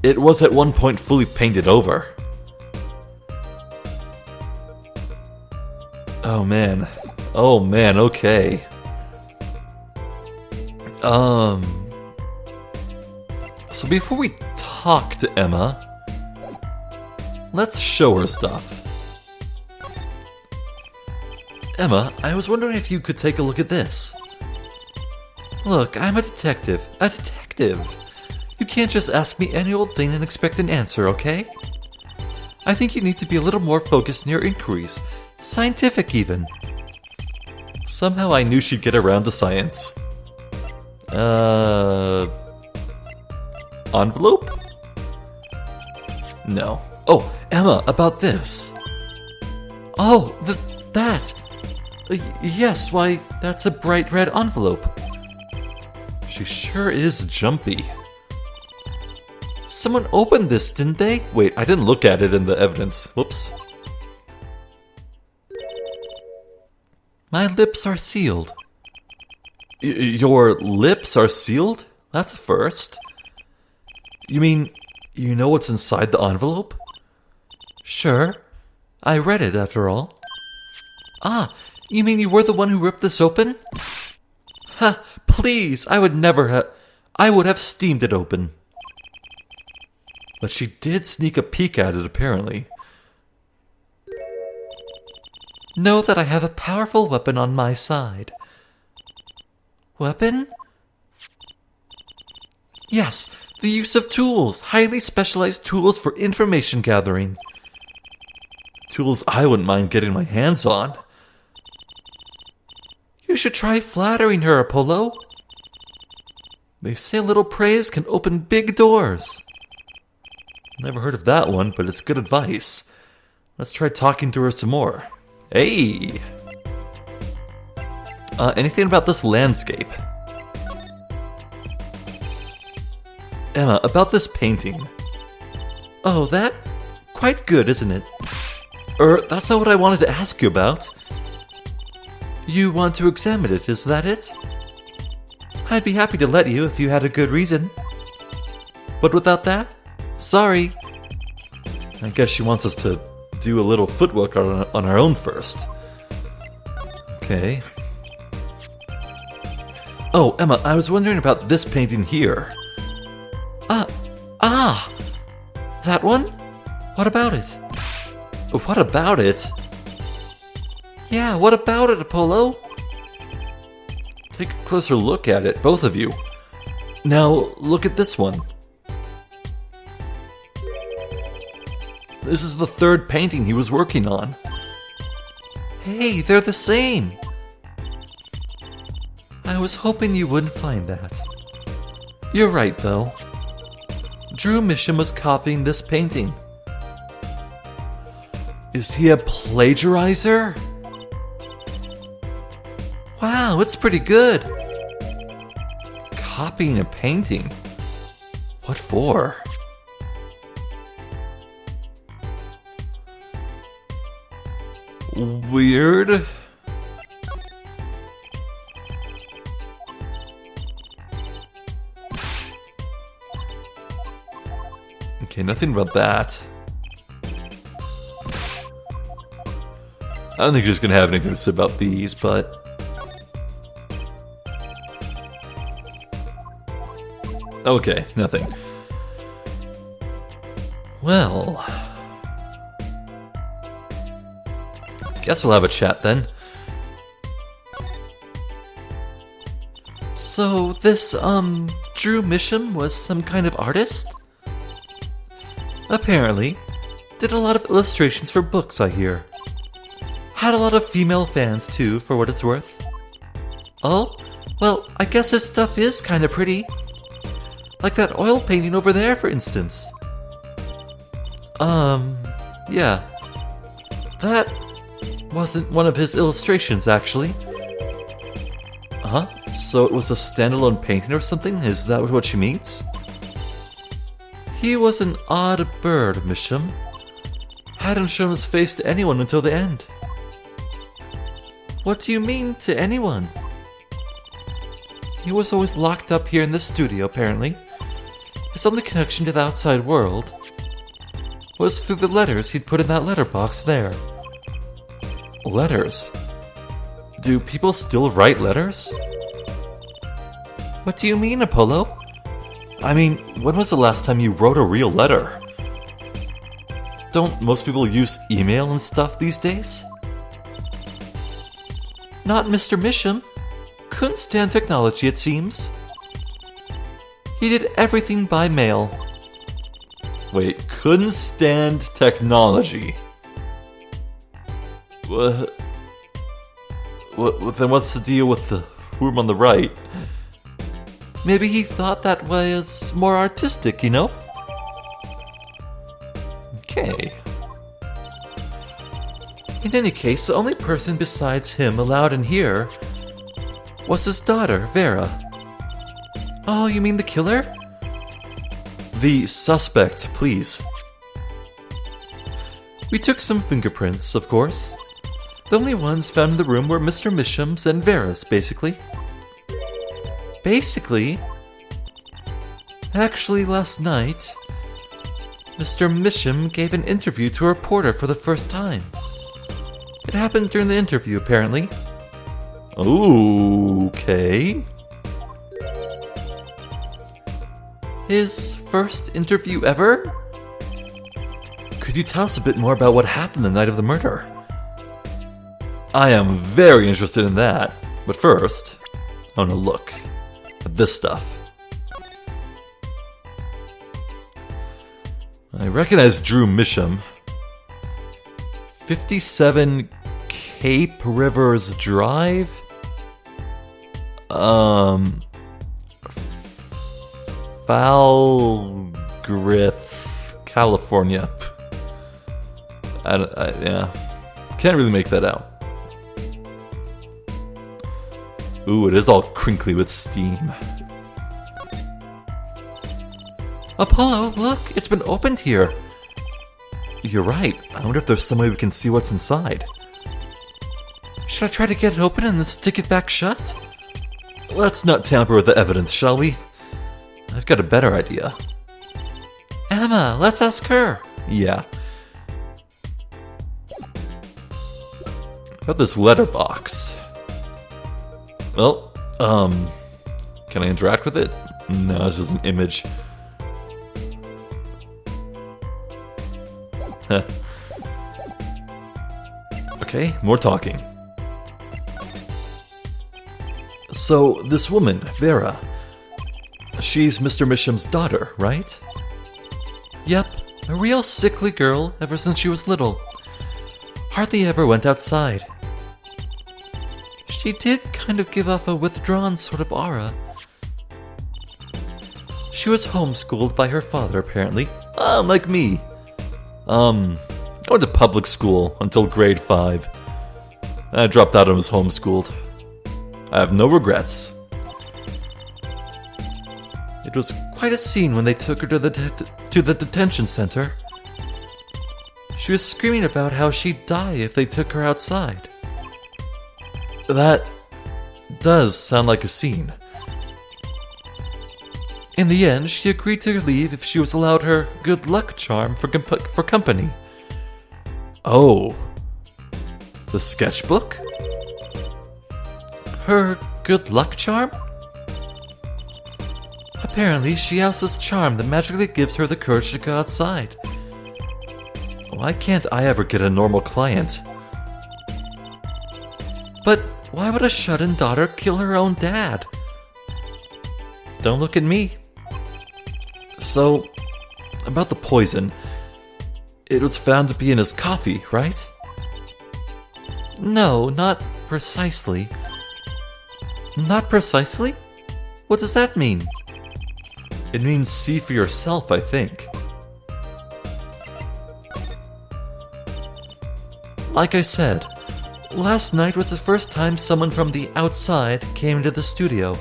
B: It was at one point fully painted over. Oh man, okay.
A: So before we talk to Emma, let's show her stuff. Emma, I was wondering if you could take a look at this. Look, I'm a detective. A detective! You can't just ask me any old thing and expect an answer, okay? I think you need to be a little more focused in your inquiries. Scientific, even. Somehow I knew she'd get around to science. Envelope? No. Oh, Emma, about this. Oh, that. Yes, why, that's a bright red envelope. She sure is jumpy. Someone opened this, didn't they? Wait, I didn't look at it in the evidence. Whoops. My lips are sealed. Your lips are sealed? That's a first. You mean, you know what's inside the envelope? Sure. I read it, after all. Ah, you mean you were the one who ripped this open? Ha, please, I would have steamed it open. But she did sneak a peek at it, apparently. Know that I have a powerful weapon on my side. Weapon? Yes, the use of tools, highly specialized tools for information gathering. Tools I wouldn't mind getting my hands on. You should try flattering her, Apollo. They say a little praise can open big doors. Never heard of that one, but it's good advice. Let's try talking to her some more. Hey! Anything about this landscape? Emma, about this painting. Oh, that? Quite good, isn't it? That's not what I wanted to ask you about. You want to examine it, is that it? I'd be happy to let you if you had a good reason. But without that, sorry. I guess she wants us to do a little footwork on our own first. Okay. Oh, Emma, I was wondering about this painting here. That one? What about it? What about it? Yeah, what about it, Apollo? Take a closer look at it, both of you. Now, look at this one. This is the third painting he was working on. Hey, they're the same! I was hoping you wouldn't find that. You're right, though. Drew Misham was copying this painting. Is he a plagiarizer? Wow, it's pretty good. Copying a painting? What for? Weird. Okay, nothing about that. I don't think you're just gonna have anything to say about these, but... Okay, nothing. Well... Guess we'll have a chat then. So, this, Drew Misham was some kind of artist? Apparently. Did a lot of illustrations for books, I hear. Had a lot of female fans, too, for what it's worth. Oh? Well, I guess his stuff is kinda pretty. Like that oil painting over there, for instance. Yeah. That wasn't one of his illustrations, actually. Uh-huh. So it was a standalone painting or something? Is that what she means? He was an odd bird, Misham. Hadn't shown his face to anyone until the end. What do you mean, to anyone? He was always locked up here in this studio, apparently. His only connection to the outside world was through the letters he'd put in that letterbox there. Letters? Do people still write letters?
B: What do you mean, Apollo? I mean, when was the last time you wrote a real letter? Don't most people use email and stuff these days? Not Mr. Misham. Couldn't stand technology, it seems. He did everything by mail.
A: Wait, couldn't stand technology? What? Then what's the deal with the room on the right?
B: Maybe he thought that was more artistic, you know?
A: Okay.
B: In any case, the only person besides him allowed in here was his daughter, Vera. Oh, you mean the killer?
A: The suspect, please.
B: We took some fingerprints, of course. The only ones found in the room were Mr. Misham's and Vera's, basically. Basically? Actually, last night, Mr. Misham gave an interview to a reporter for the first time. It happened during the interview, apparently.
A: Okay.
B: His first interview ever? Could you tell us a bit more about what happened the night of the murder?
A: I am very interested in that. But first, I want to look at this stuff. I recognize Drew Misham. 57 Cape Rivers Drive? Falgrith, California. Yeah. Can't really make that out. Ooh, it is all crinkly with steam.
B: Apollo, look, it's been opened here.
A: You're right. I wonder if there's some way we can see what's inside.
B: Should I try to get it open and then stick it back shut?
A: Let's not tamper with the evidence, shall we? I've got a better idea.
B: Emma, let's ask her.
A: Yeah. About this letterbox. Well, can I interact with it? No, it's just an image. Okay, more talking. So, this woman, Vera, she's Mr. Misham's daughter, right?
B: Yep, a real sickly girl ever since she was little. Hardly ever went outside. She did kind of give off a withdrawn sort of aura. She was homeschooled by her father, apparently.
A: Like me. I went to public school until grade 5. I dropped out and was homeschooled. I have no regrets.
B: It was quite a scene when they took her to the detention center. She was screaming about how she'd die if they took her outside.
A: That does sound like a scene.
B: In the end, she agreed to leave if she was allowed her good luck charm for company.
A: Oh. The sketchbook?
B: Her good luck charm? Apparently, she has this charm that magically gives her the courage to go outside.
A: Why can't I ever get a normal client?
B: But why would a shut-in daughter kill her own dad?
A: Don't look at me. So, about the poison. It was found to be in his coffee, right?
B: No, not precisely. Not precisely? What does that mean?
A: It means see for yourself, I think.
B: Like I said, last night was the first time someone from the outside came into the studio.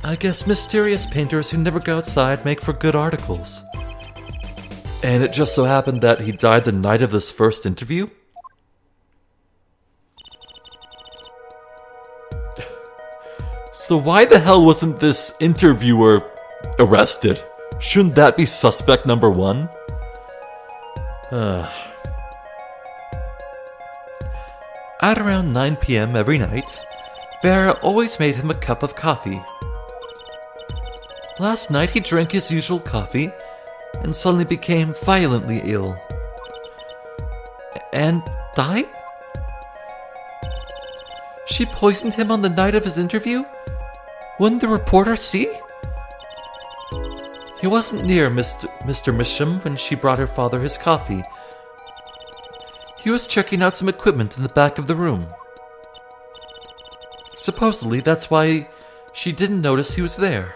B: I guess mysterious painters who never go outside make for good articles.
A: And it just so happened that he died the night of this first interview? So why the hell wasn't this interviewer arrested? Shouldn't that be suspect number 1?
B: At around 9 p.m. every night, Vera always made him a cup of coffee. Last night he drank his usual coffee and suddenly became violently ill. And died? She poisoned him on the night of his interview? Wouldn't the reporter see? He wasn't near Mr. Misham when she brought her father his coffee. He was checking out some equipment in the back of the room. Supposedly, that's why she didn't notice he was there.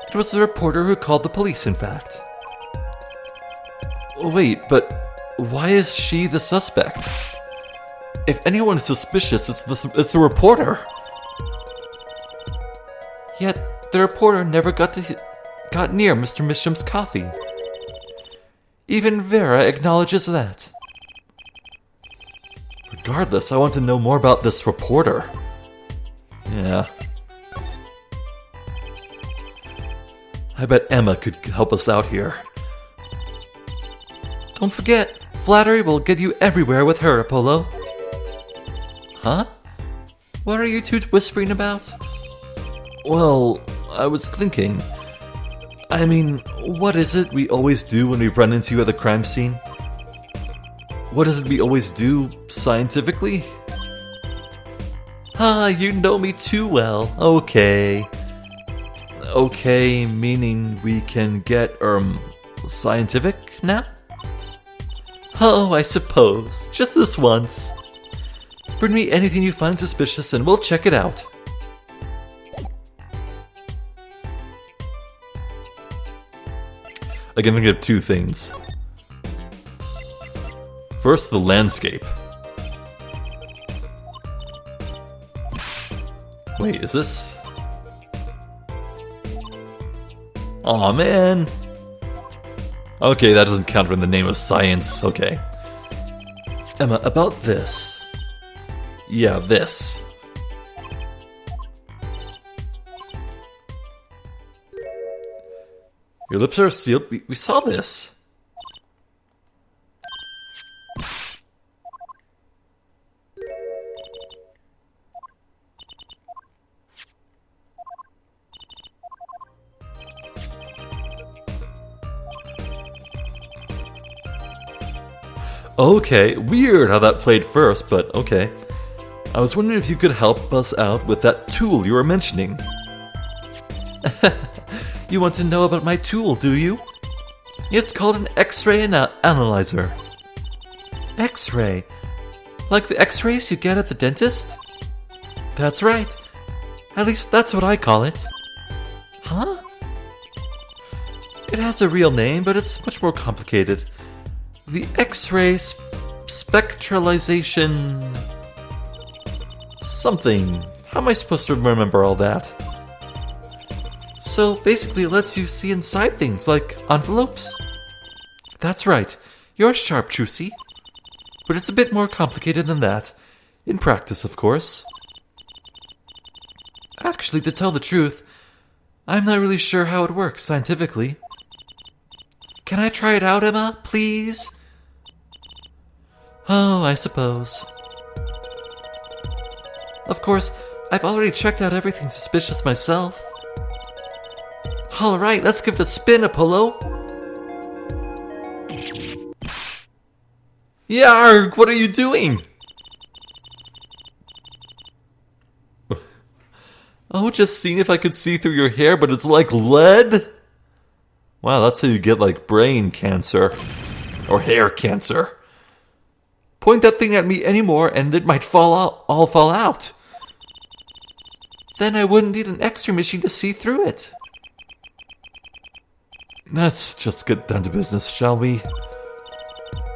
B: It was the reporter who called the police, in fact. Wait, but why is she the suspect? If anyone is suspicious, it's the reporter. Yet, the reporter never got near Mr. Misham's coffee. Even Vera acknowledges that. Regardless, I want to know more about this reporter. Yeah. I bet Emma could help us out here. Don't forget, flattery will get you everywhere with her, Apollo. Huh? What are you two whispering about? Well, I was thinking... I mean, what is it we always do when we run into you at the crime scene? What is it we always do scientifically? You know me too well. Okay. Okay, meaning we can get, scientific now? Oh, I suppose. Just this once. Bring me anything you find suspicious and we'll check it out. Again, I'm going to give two things. First, the landscape. Wait, is this... Aw, man. Okay, that doesn't count for in the name of science. Okay. Emma, about this. Yeah, this. Your lips are sealed. We saw this. Okay, weird how that played first, but okay. I was wondering if you could help us out with that tool you were mentioning. You want to know about my tool, do you? It's called an X-ray analyzer. X-ray? Like the X-rays you get at the dentist? That's right. At least that's what I call it. Huh? It has a real name, but it's much more complicated. The X-ray spectralization... something. How am I supposed to remember all that? So basically it lets you see inside things like envelopes. That's right. You're sharp, Trucy. But it's a bit more complicated than that. In practice, of course. Actually, to tell the truth, I'm not really sure how it works scientifically. Can I try it out, Emma, please? Oh, I suppose. Of course, I've already checked out everything suspicious myself. Alright, let's give it a spin, Apollo. Yarg, what are you doing? Oh, just seeing if I could see through your hair, but it's like lead? Wow, that's how you get, like, brain cancer. Or hair cancer. Point that thing at me anymore and it might all fall out. Then I wouldn't need an X-ray machine to see through it. Let's just get down to business, shall we?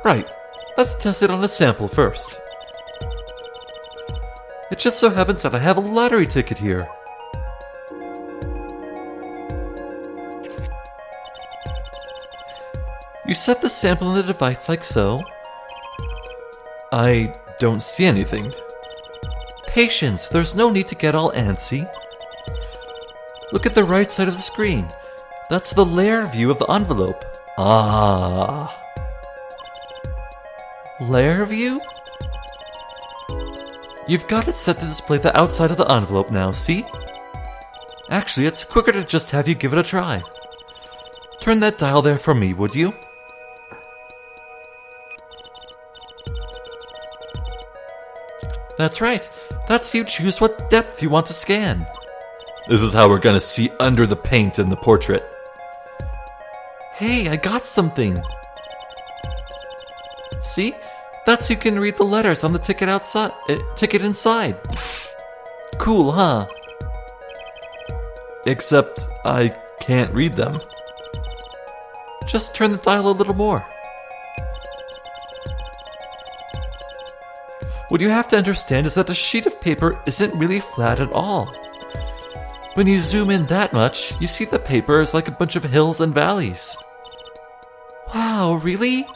B: Right, let's test it on a sample first. It just so happens that I have a lottery ticket here. You set the sample in the device like so. I don't see anything. Patience, there's no need to get all antsy. Look at the right side of the screen. That's the layer view of the envelope. Ah. Layer view? You've got it set to display the outside of the envelope now, see? Actually, it's quicker to just have you give it a try. Turn that dial there for me, would you? That's right. That's you choose what depth you want to scan.
A: This is how we're gonna see under the paint in the portrait.
B: Hey, I got something. See? That's so you can read the letters on the ticket outside. Ticket inside. Cool, huh?
A: Except I can't read them.
B: Just turn the dial a little more. What you have to understand is that a sheet of paper isn't really flat at all. When you zoom in that much, you see the paper is like a bunch of hills and valleys. Wow, really?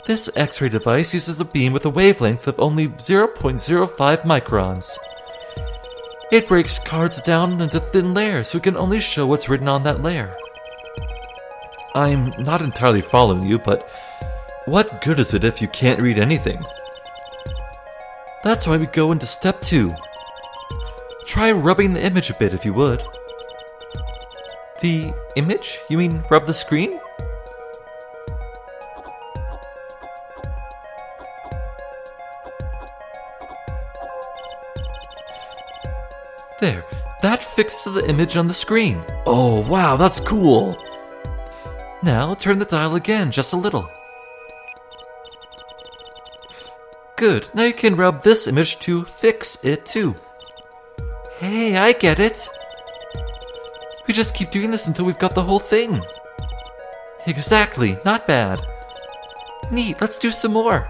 B: This X-ray device uses a beam with a wavelength of only 0.05 microns. It breaks cards down into thin layers so it can only show what's written on that layer.
A: I'm not entirely following you, but what good is it if you can't read anything?
B: That's why we go into step 2. Try rubbing the image a bit if you would. The image? You mean rub the screen? There, that fixes the image on the screen.
A: Oh, wow, that's cool.
B: Now turn the dial again, just a little. Good, now you can rub this image to fix it too. Hey, I get it. We just keep doing this until we've got the whole thing. Exactly, not bad. Neat, let's do some more.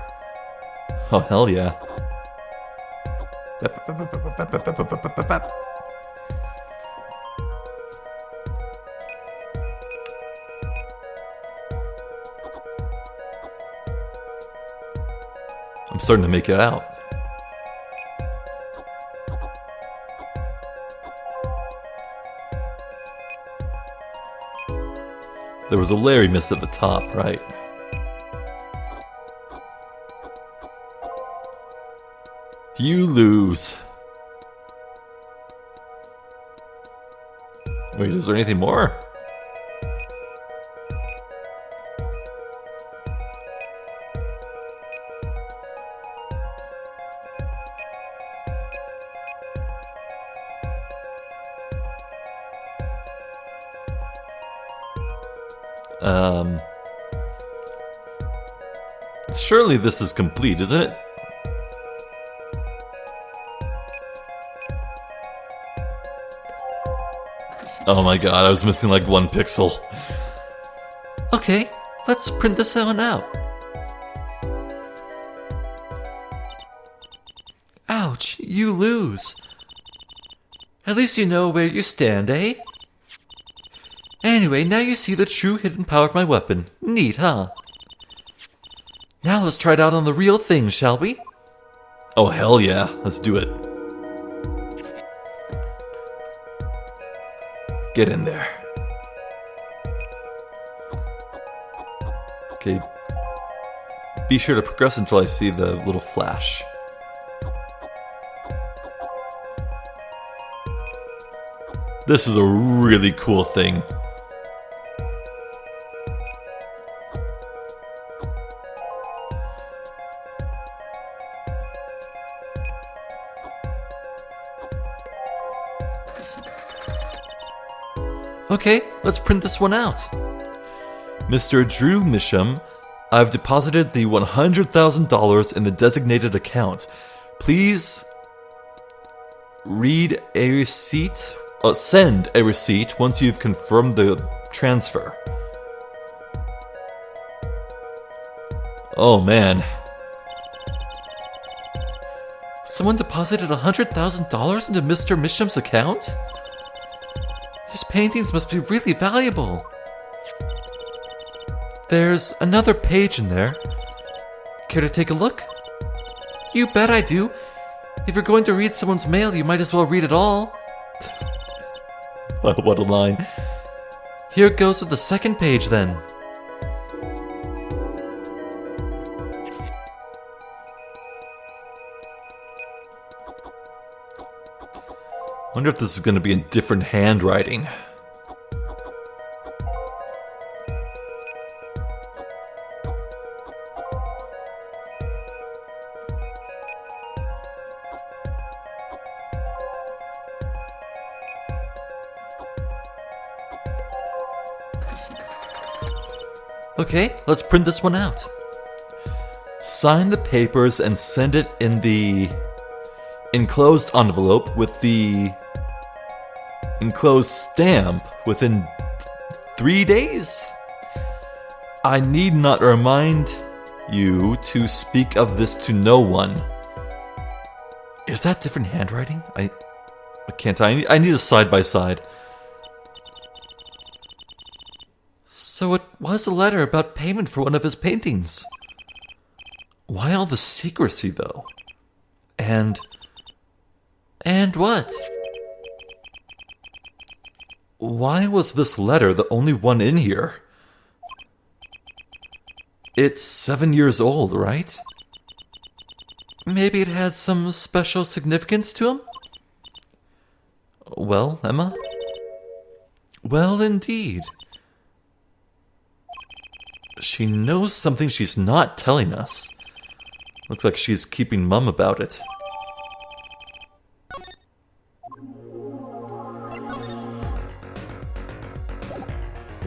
A: Oh, hell yeah. I'm starting to make it out. There was a layer missed at the top, right? You lose. Wait, is there anything more? Surely this is complete, isn't it? Oh my god, I was missing like 1 pixel.
B: Okay, let's print this one out. Ouch, you lose. At least you know where you stand, eh? Anyway, now you see the true hidden power of my weapon. Neat, huh? Now let's try it out on the real thing, shall we?
A: Oh hell yeah, let's do it. Get in there. Okay. Be sure to progress until I see the little flash. This is a really cool thing.
B: Okay, let's print this one out.
A: Mr. Drew Misham, I've deposited the $100,000 in the designated account. Please read a receipt. Send a receipt once you've confirmed the transfer. Oh man.
B: Someone deposited $100,000 into Mr. Misham's account? His paintings must be really valuable. There's another page in there. Care to take a look? You bet I do. If you're going to read someone's mail, you might as well read it all.
A: What a line.
B: Here goes with the second page then.
A: Wonder if this is going to be in different handwriting.
B: Okay, let's print this one out. Sign the papers and send it in the enclosed envelope with the enclosed stamp within 3 days. I need not remind you to speak of this to no one. Is that different handwriting? I can't tell. I need a side-by-side. So it was a letter about payment for one of his paintings. Why all the secrecy, though? And what? Why was this letter the only one in here? It's 7 years old, right? Maybe it had some special significance to him? Well, Emma? Well, indeed. She knows something she's not telling us. Looks like she's keeping mum about it.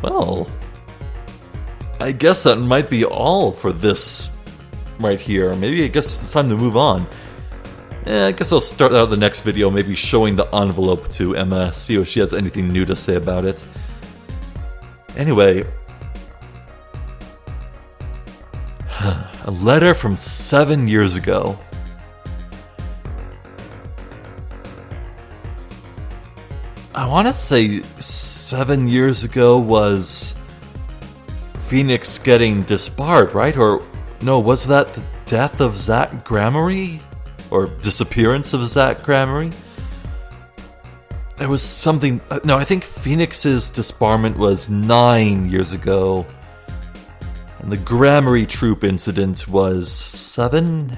B: Well, I guess that might be all for this right here. Maybe I guess it's time to move on. I guess I'll start out the next video maybe showing the envelope to Emma, see if she has anything new to say about it. Anyway, a letter from 7 years ago. I want to say 7 years ago was Phoenix getting disbarred, right? Or no, was that the death of Zach Gramarye? Or disappearance of Zach Gramarye? There was something... No, I think Phoenix's disbarment was 9 years ago. And the Gramarye troop incident was 7?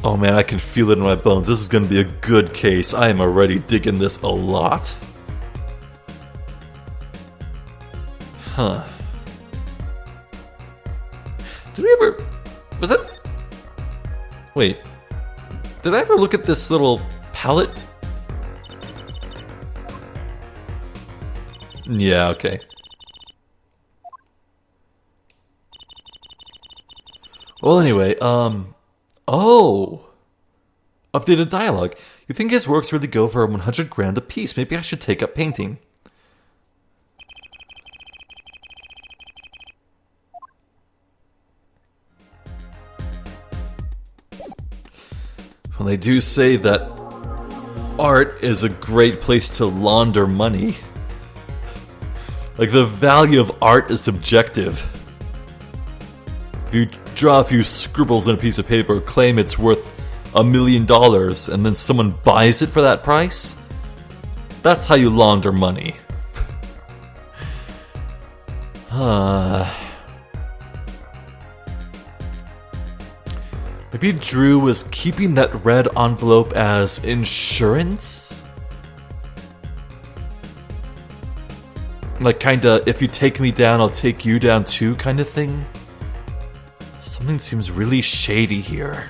B: Oh man, I can feel it in my bones. This is going to be a good case. I am already digging this a lot. Huh. Did we ever... Was that... Wait. Did I ever look at this little palette? Yeah, okay. Well, anyway, Oh! Updated dialogue. You think his works really go for 100 grand a piece? Maybe I should take up painting. Well, they do say that art is a great place to launder money. Like, the value of art is subjective. If you draw a few scribbles on a piece of paper, claim it's worth $1 million, and then someone buys it for that price, that's how you launder money. Maybe Drew was keeping that red envelope as insurance? Like, kinda, if you take me down, I'll take you down too, kind of thing? Something seems really shady here.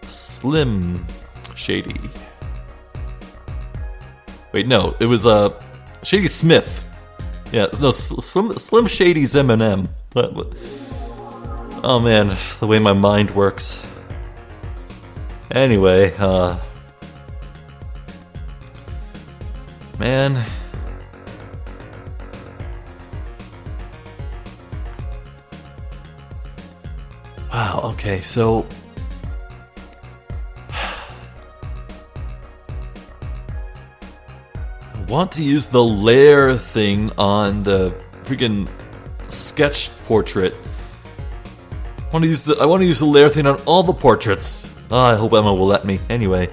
B: Slim Shady. Wait, no, it was Shady Smith. Yeah, no, Slim Shady's Eminem. What? Oh man, the way my mind works. Anyway, man. Wow, okay, so... I want to use the layer thing on the freaking sketch portrait. I want to use the layer thing on all the portraits. I hope Emma will let me. Anyway.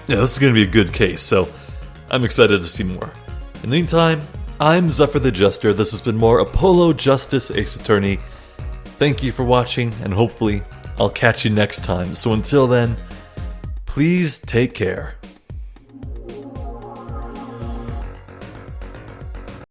B: Yeah, this is going to be a good case, so I'm excited to see more. In the meantime,
A: I'm Zephyr the Jester. This has been more Apollo Justice Ace Attorney. Thank you for watching, and hopefully I'll catch you next time. So until then, please take care.